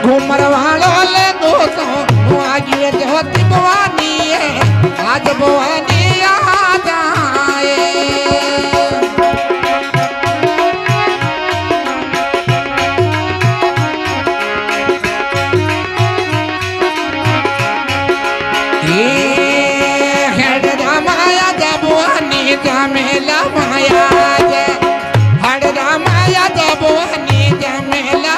घूमर वालो ले दोस्तों आगे होती भवानी है आज भवानी आ जाए हेड रामाया भवानी जमेला माया हर रामाया भवानी जमेला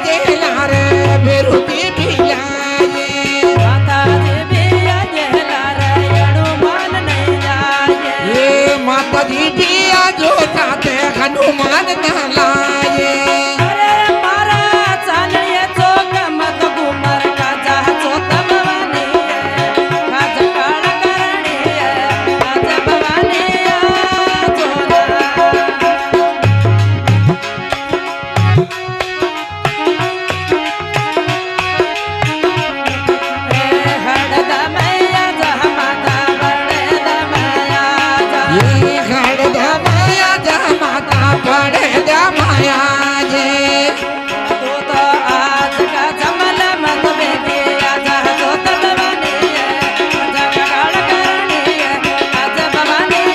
જેલા રે ભેરુતી ભીલાજે માતાજી બિયા જેલા રે હનુમાન નહીં જાજે એ માતાજી પિયા જોતા તે હનુમાન ના લાગે અરે મારા ચાનીએ ચોક મત ગુમર કાજા ચોત ભવાની કાજ કાળ કરણી કાજ ભવાની હડદા મૈયા જહ માતા બળદા મૈયા જા એ હળદા માયા જા માતા પડે જા માયા જે તો તો આજ કા જમલ મત બેબી આજા તો તલવાની આજા કાળ કરણી આજા ભવાની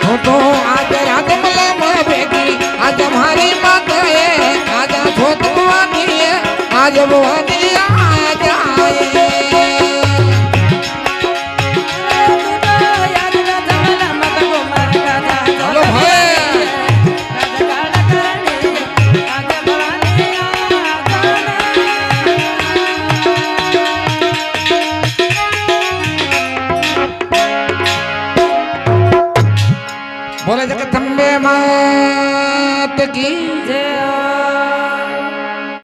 હું તો આજ રાત મલે માં ભેગી આજ મારી માતાએ આજા છોત ભવાની આજ ભવાની આજ આયે યાદ ના જમલ મત ગુમર કાજા હલો ભાઈ આજા કાળ કરણી આજા ભવાની બોલે જગદંબે માત કી જય